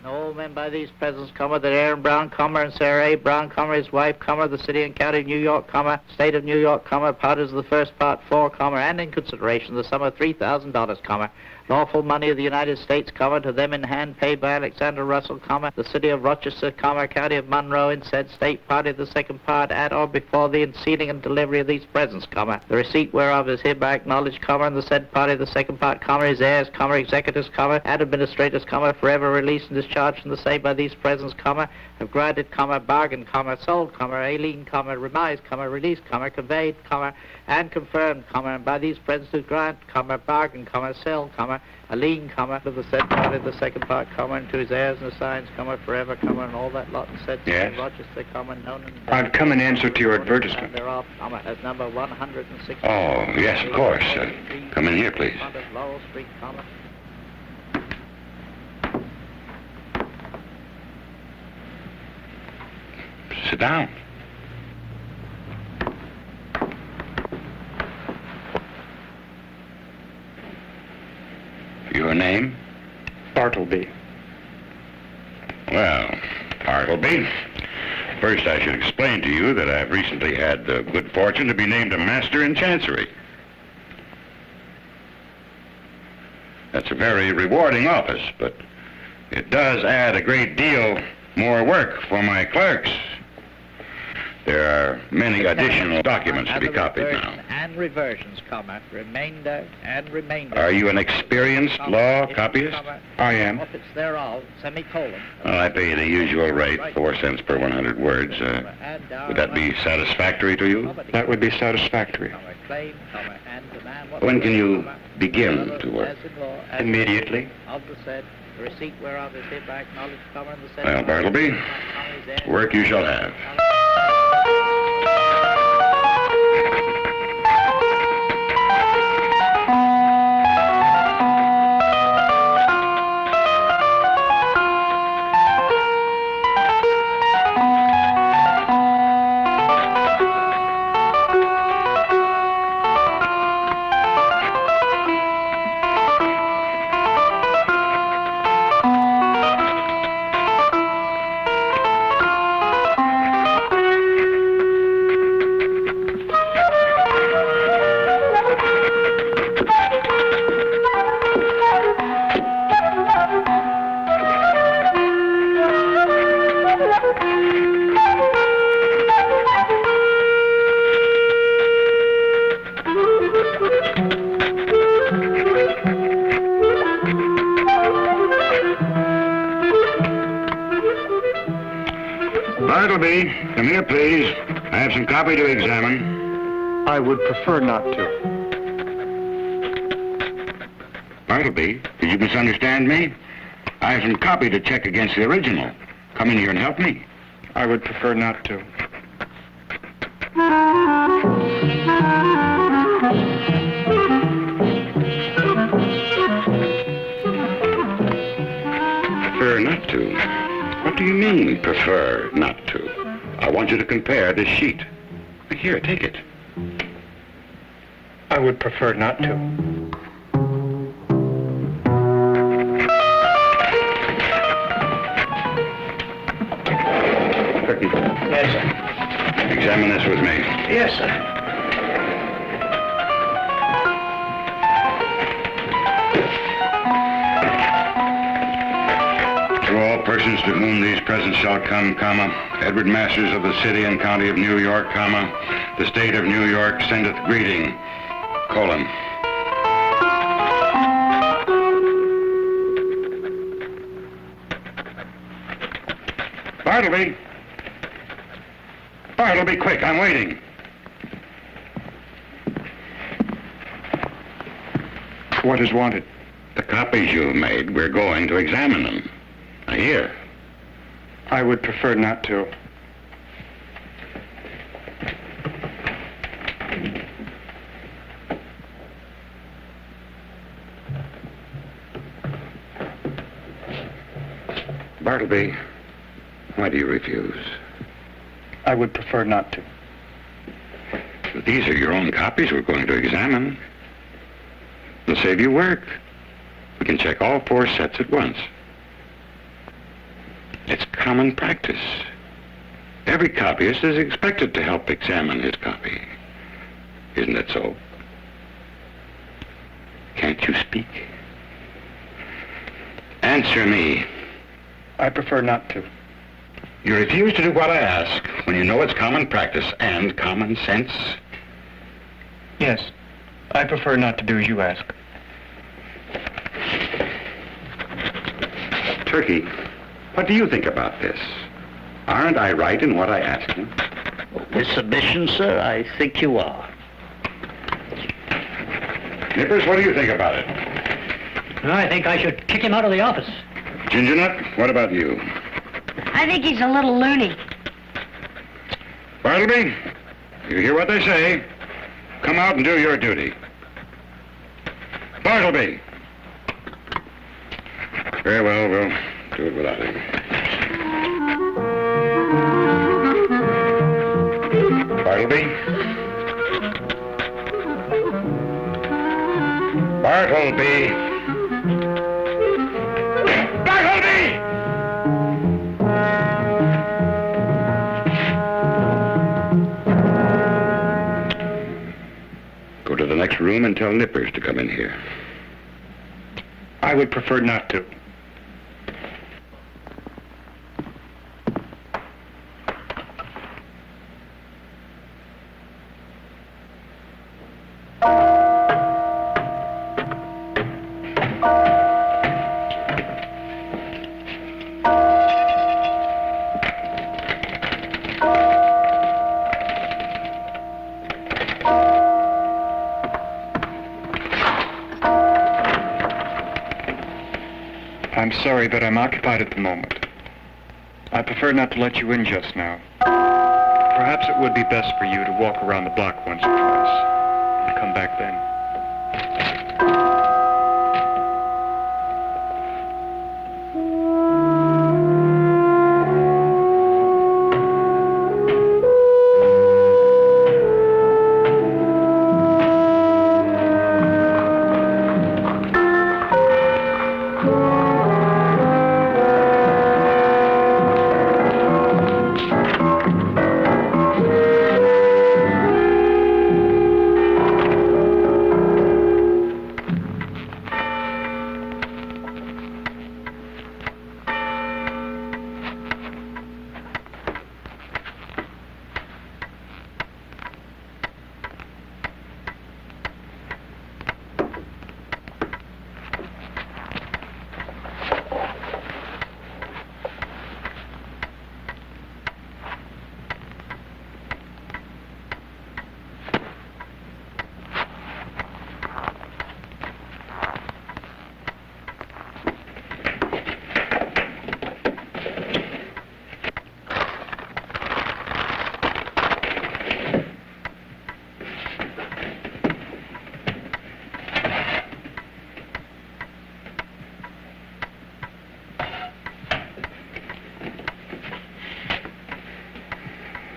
All men by these presents, that Aaron Brown, and Sarah A. Brown, his wife, the city and county of New York, state of New York, parties of the first part 4, and in consideration the sum of $3,000, lawful money of the United States, to them in hand paid by Alexander Russell, the city of Rochester, county of Monroe, in said state, party of the second part, at or before the unsealing and delivery of these presents, the receipt whereof is hereby acknowledged, and the said party of the second part, his heirs, executors, and administrators, forever released and discharged from the same by these presents, have granted, bargained, sold, alien, remised, released, conveyed, and confirmed, and by these presents to grant, bargain, sell, a lien, to the said party of the second part, and to his heirs and assigns, forever, and all that lot and said, yes. Rochester, known and I've come in answer to your advertisement. Thereof, as number 160. Oh, yes, of course. Come in here, please. Laurel Street, Sit down. Your name? Bartleby. Well, Bartleby, first I should explain to you that I've recently had the good fortune to be named a master in chancery. That's a very rewarding office, but it does add a great deal more work for my clerks. There are many additional documents to be copied now. And reversions, remainder and remainder. Are you an experienced law copyist? I am. If it's thereof, semicolon. Well, I pay you the usual rate, 4 cents per 100 words. Would that be satisfactory to you? That would be satisfactory. When can you begin to work? Immediately. Of the said receipt whereof is hereby acknowledged, the said. Well, Bartleby, work you shall have. Bartleby, come here, please. I have some copy to examine. I would prefer not to. Bartleby, did you misunderstand me? I have some copy to check against the original. Come in here and help me. I would prefer not to. Prefer not to? What do you mean, prefer not to? I want you to compare this sheet. Here, take it. I would prefer not to. Yes, sir. Examine this with me. Yes, sir. To all persons to whom these presents shall come, Edward Masters of the city and county of New York, the state of New York sendeth greeting, colon. Bartleby! Bartleby, quick, I'm waiting. What is wanted? The copies you've made, we're going to examine them. Here. I would prefer not to. Bartleby, why do you refuse? I would prefer not to. But these are your own copies we're going to examine. It'll save you work. We can check all 4 sets at once. common practice. Every copyist is expected to help examine his copy. Isn't that so? Can't you speak? Answer me. I prefer not to. You refuse to do what I ask when you know it's common practice and common sense? Yes, I prefer not to do as you ask. Turkey, what do you think about this? Aren't I right in what I ask you? With submission, sir, I think you are. Nippers, what do you think about it? I think I should kick him out of the office. Ginger Nut, what about you? I think he's a little loony. Bartleby, you hear what they say. Come out and do your duty. Bartleby! Very well, we'll do it without him. Bartleby? Bartleby! Bartleby! Go to the next room and tell Nippers to come in here. I would prefer not to. I'm sorry, but I'm occupied at the moment. I prefer not to let you in just now. Perhaps it would be best for you to walk around the block once or twice and come back then.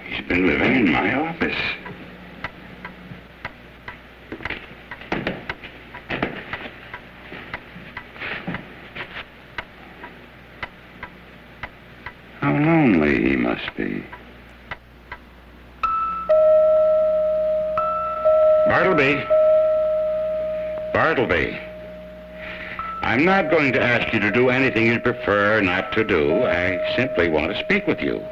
He's been living in my office. How lonely he must be. Bartleby. Bartleby. I'm not going to ask you to do anything you'd prefer not to do. I simply want to speak with you.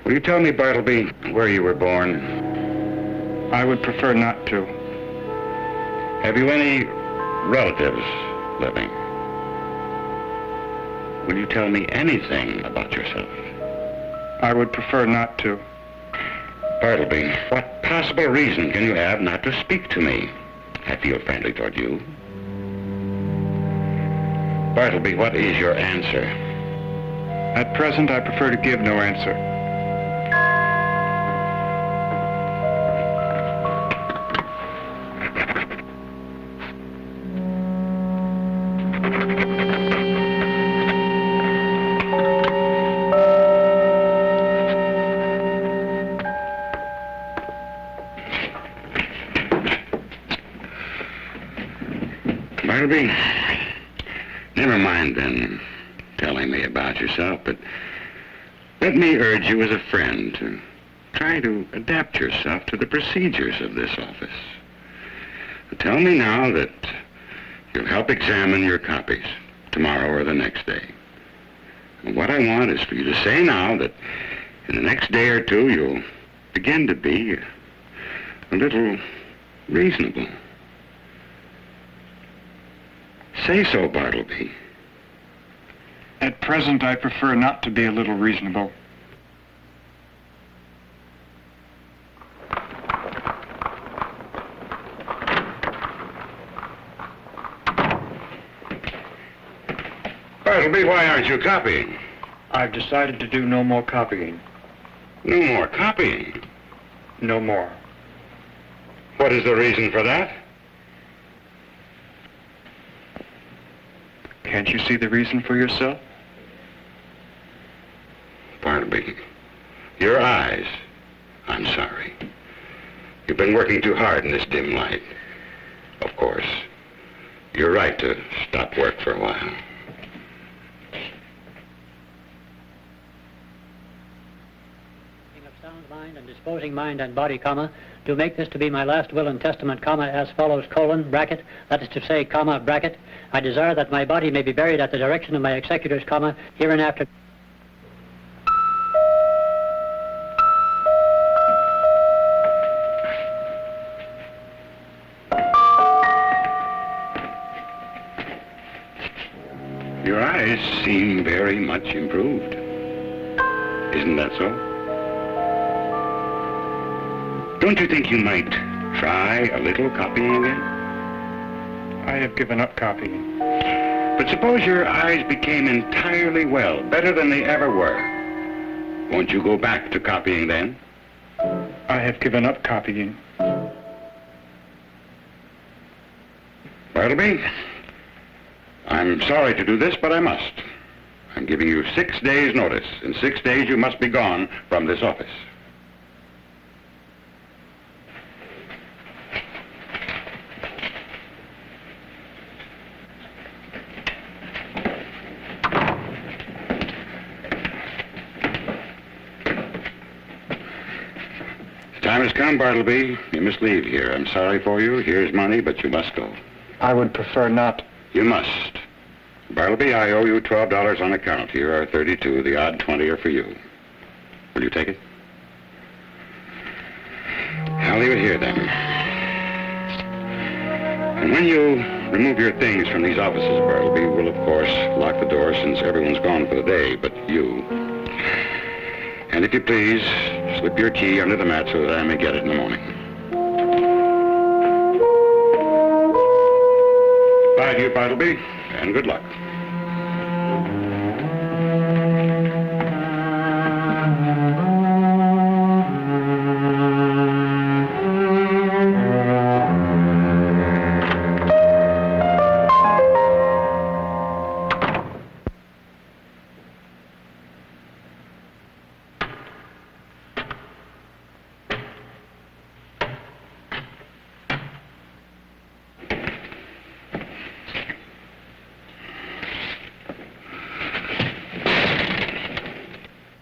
Will you tell me, Bartleby, where you were born? I would prefer not to. Have you any relatives living? Will you tell me anything about yourself? I would prefer not to. Bartleby, what possible reason can you have not to speak to me? I feel friendly toward you. Bartleby, what is your answer? At present, I prefer to give no answer. Bartleby, Never mind then telling me about yourself, but let me urge you as a friend to try to adapt yourself to the procedures of this office. Tell me now that you'll help examine your copies tomorrow or the next day. And what I want is for you to say now that in the next day or two you'll begin to be a little reasonable. Say so, Bartleby. At present, I prefer not to be a little reasonable. Bartleby, why aren't you copying? I've decided to do no more copying. No more copying? No more. What is the reason for that? Can't you see the reason for yourself? Bartleby, your eyes. I'm sorry. You've been working too hard in this dim light. Of course, you're right to stop work for a while. Of sound mind and disposing mind and body, comma, to make this to be my last will and testament, comma, as follows, colon, bracket, that is to say, comma, bracket, I desire that my body may be buried at the direction of my executors, comma, hereinafter. Your eyes seem very much improved. Isn't that so? Don't you think you might try a little copying again? I have given up copying. But suppose your eyes became entirely well, better than they ever were. Won't you go back to copying then? I have given up copying. Bartleby, I'm sorry to do this, but I must. I'm giving you 6 days' notice. In 6 days, you must be gone from this office. Time has come, Bartleby. You must leave here. I'm sorry for you. Here's money, but you must go. I would prefer not. You must. Bartleby, I owe you $12 on account. Here are 32. The odd 20 are for you. Will you take it? I'll leave it here, then. And when you remove your things from these offices, Bartleby, we'll, of course, lock the door since everyone's gone for the day, but you. And if you please, slip your key under the mat so that I may get it in the morning. Bye to you, Bartleby, and good luck.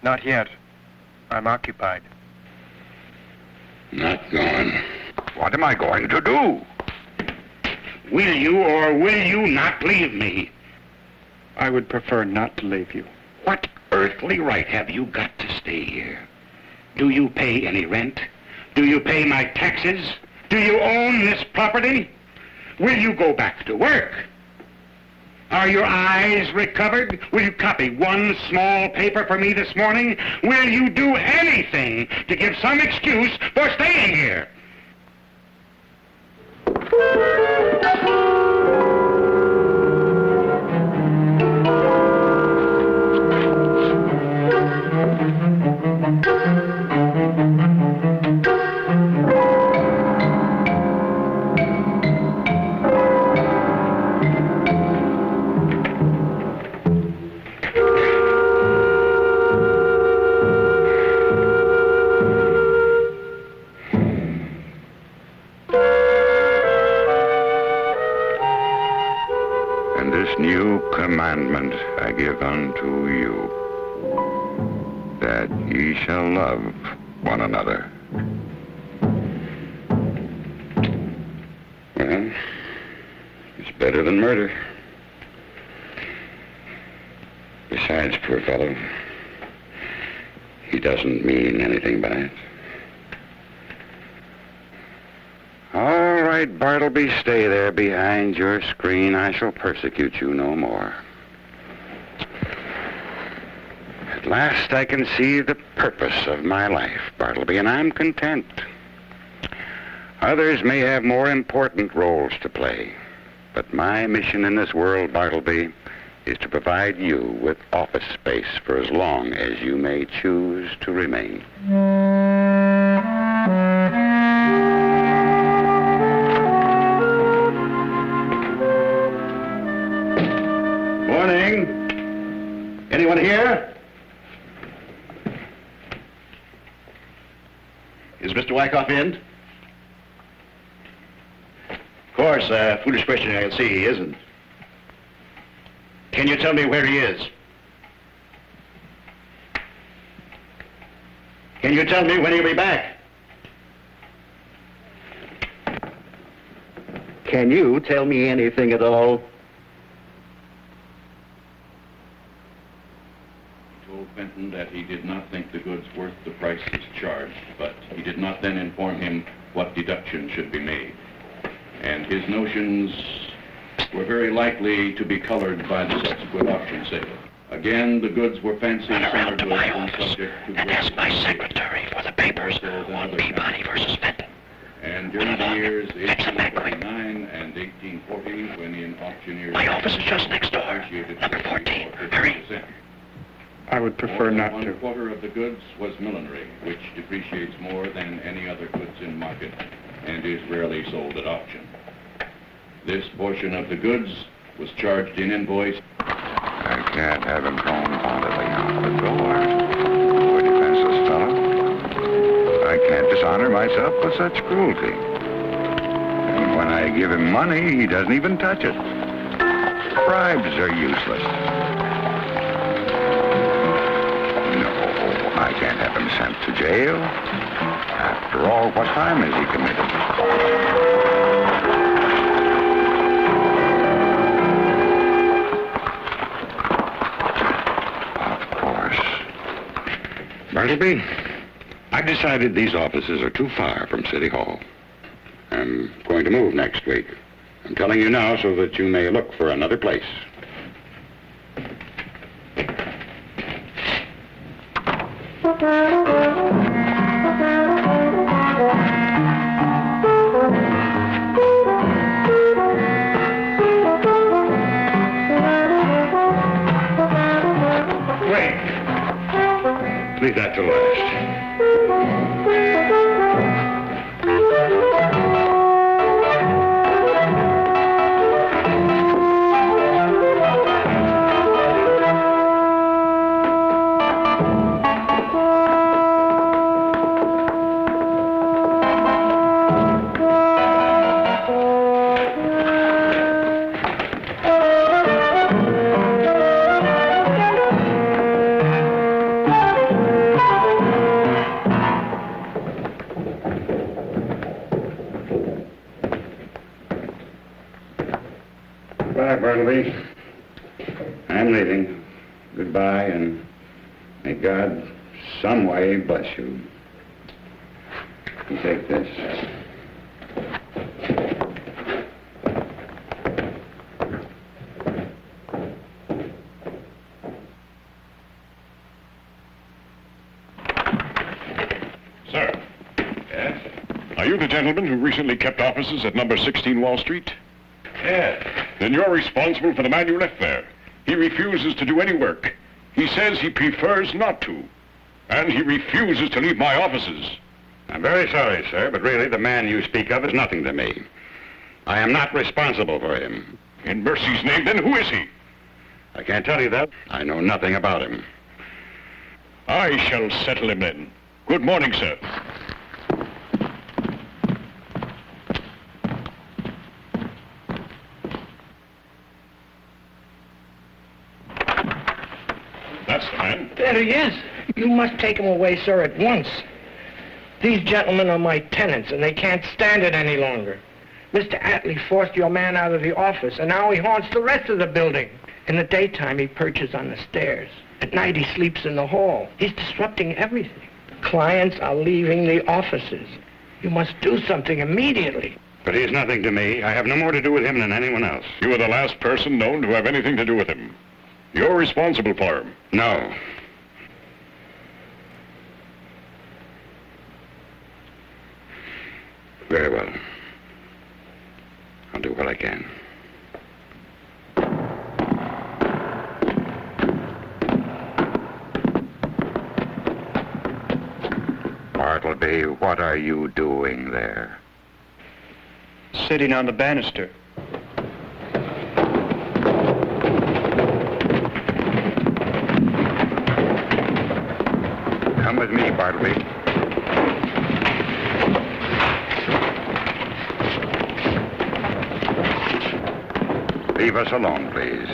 Not yet. I'm occupied. Not going. What am I going to do? Will you or will you not leave me? I would prefer not to leave you. What earthly right have you got to stay here? Do you pay any rent? Do you pay my taxes? Do you own this property? Will you go back to work? Are your eyes recovered? Will you copy one small paper for me this morning? Will you do anything to give some excuse for staying here? And this new commandment I give unto you, that ye shall love one another. Well, it's better than murder. Besides, poor fellow, he doesn't mean anything by it. All right, Bartleby, stay there behind your screen. I shall persecute you no more. At last I can see the purpose of my life, Bartleby, and I'm content. Others may have more important roles to play, but my mission in this world, Bartleby, is to provide you with office space for as long as you may choose to remain. Morning. Anyone here? Is Mr. Wyckoff in? Of course, foolish question, I can see he isn't. Can you tell me where he is? Can you tell me when he'll be back? Can you tell me anything at all? He told Fenton that he did not think the goods worth the prices charged, but he did not then inform him what deductions should be made. And his notions were very likely to be colored by the subsequent auction sale. Again, the goods were fancy summer goods and subject to... And ask my secretary for the papers on Peabody versus Fenton. And during the years 1849 and 1840, when in auctioneers... My office is just next door, number 14. Hurry. I would prefer not to. 1/4 of the goods was millinery, which depreciates more than any other goods in market and is rarely sold at auction. This portion of the goods was charged in invoice. I can't have him thrown bodily out the door. Poor defenseless fellow. I can't dishonor myself with such cruelty. And when I give him money, he doesn't even touch it. Bribes are useless. No, I can't have him sent to jail. After all, what crime has he committed? Bartleby, I've decided these offices are too far from City Hall. I'm going to move next week. I'm telling you now so that you may look for another place. Leave that to last. Goodbye, Bartleby. I'm leaving. Goodbye, and may God some way bless you. You take this. Sir, Yes? are you the gentleman who recently kept offices at number 16 Wall Street? Yes. Then you're responsible for the man you left there. He refuses to do any work. He says he prefers not to. And he refuses to leave my offices. I'm very sorry, sir, but really the man you speak of is nothing to me. I am not responsible for him. In mercy's name, then who is he? I can't tell you that. I know nothing about him. I shall settle him then. Good morning, sir. That's the man. There he is. You must take him away, sir, at once. These gentlemen are my tenants, and they can't stand it any longer. Mr. Atlee forced your man out of the office, and now he haunts the rest of the building. In the daytime, he perches on the stairs. At night, he sleeps in the hall. He's disrupting everything. Clients are leaving the offices. You must do something immediately. But he's nothing to me. I have no more to do with him than anyone else. You are the last person known to have anything to do with him. You're responsible for him. No. Very well. I'll do what I can. Bartleby, what are you doing there? Sitting on the banister. Come with me, Bartleby. Leave us alone, please.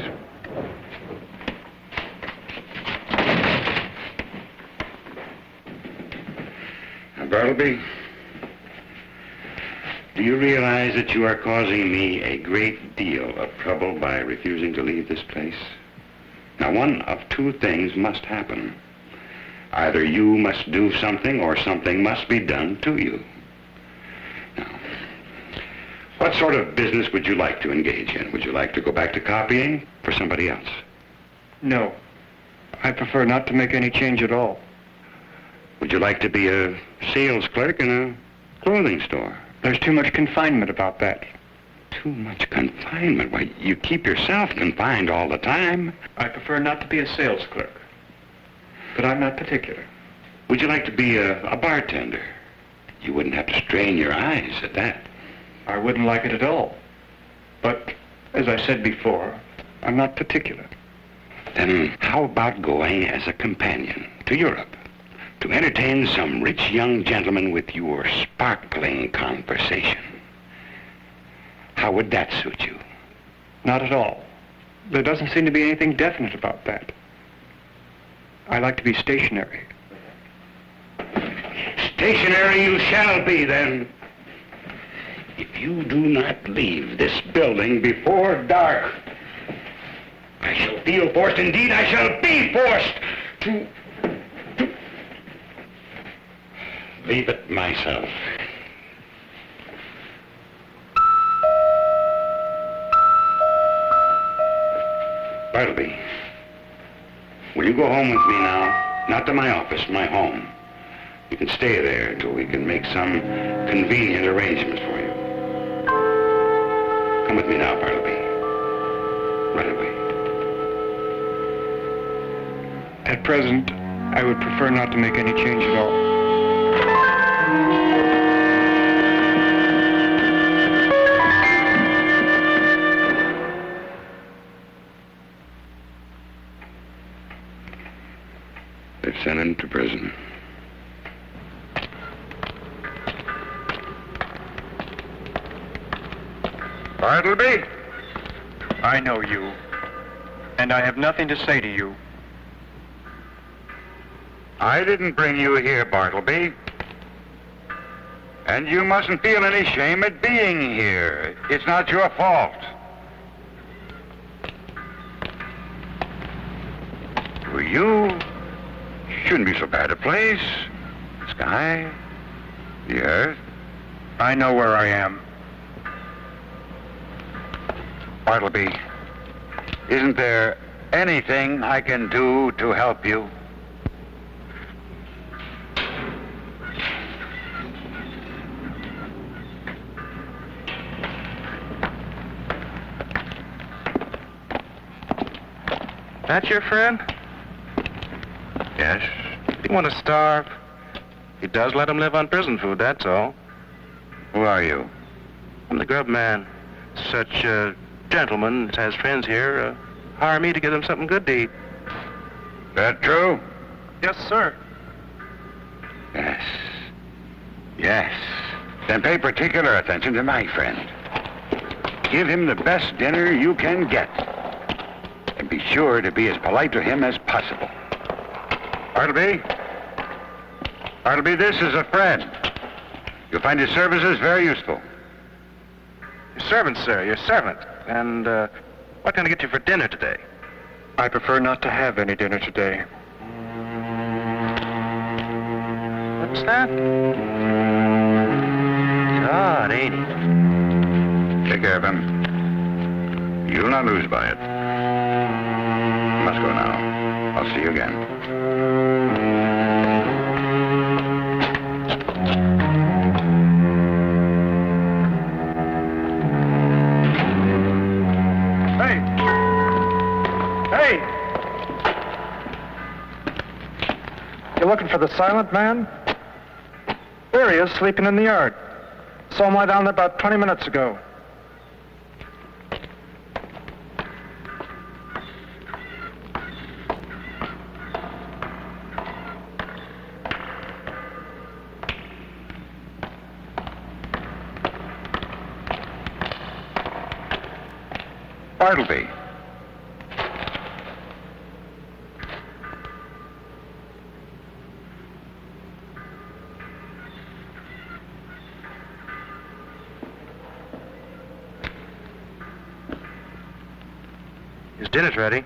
Now, Bartleby, do you realize that you are causing me a great deal of trouble by refusing to leave this place? Now, one of two things must happen. Either you must do something or something must be done to you. Now, what sort of business would you like to engage in? Would you like to go back to copying for somebody else? No. I prefer not to make any change at all. Would you like to be a sales clerk in a clothing store? There's too much confinement about that. Too much confinement? Why, you keep yourself confined all the time. I prefer not to be a sales clerk. But I'm not particular. Would you like to be a bartender? You wouldn't have to strain your eyes at that. I wouldn't like it at all. But, as I said before, I'm not particular. Then how about going as a companion to Europe to entertain some rich young gentleman with your sparkling conversation? How would that suit you? Not at all. There doesn't seem to be anything definite about that. I like to be stationary. Stationary you shall be, then. If you do not leave this building before dark, I shall feel forced, indeed I shall be forced to leave it myself. Bartleby, will you go home with me now? Not to my office, my home. You can stay there until we can make some convenient arrangements for you. Come with me now, Bartleby. Right away. At present, I would prefer not to make any change at all. They've sent him to prison. Bartleby? I know you, and I have nothing to say to you. I didn't bring you here, Bartleby. And you mustn't feel any shame at being here. It's not your fault. For you, shouldn't be so bad a place. The sky, the earth. I know where I am. Bartleby, isn't there anything I can do to help you? That your friend? Yes. You want to starve? He does let him live on prison food, that's all. Who are you? I'm the grub man. Such gentlemen that has friends here hire me to give them something good to eat. That true? Yes, sir. Yes. Yes. Then pay particular attention to my friend. Give him the best dinner you can get. And be sure to be as polite to him as possible. Bartleby? Bartleby, this is a friend. You'll find his services very useful. Your servant, sir, your servant. And, what can I get you for dinner today? I prefer not to have any dinner today. What's that? God, ain't he? Take care of him. You'll not lose by it. I must go now. I'll see you again. Hey! You looking for the silent man? There he is, sleeping in the yard. Saw him lie down there about 20 minutes ago. Bartleby. His dinner's ready.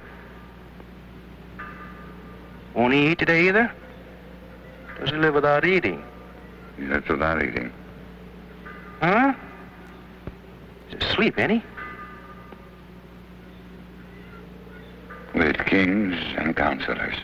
Won't he eat today either? Does he live without eating? He lives without eating. Huh? He's asleep, ain't he? With kings and counselors.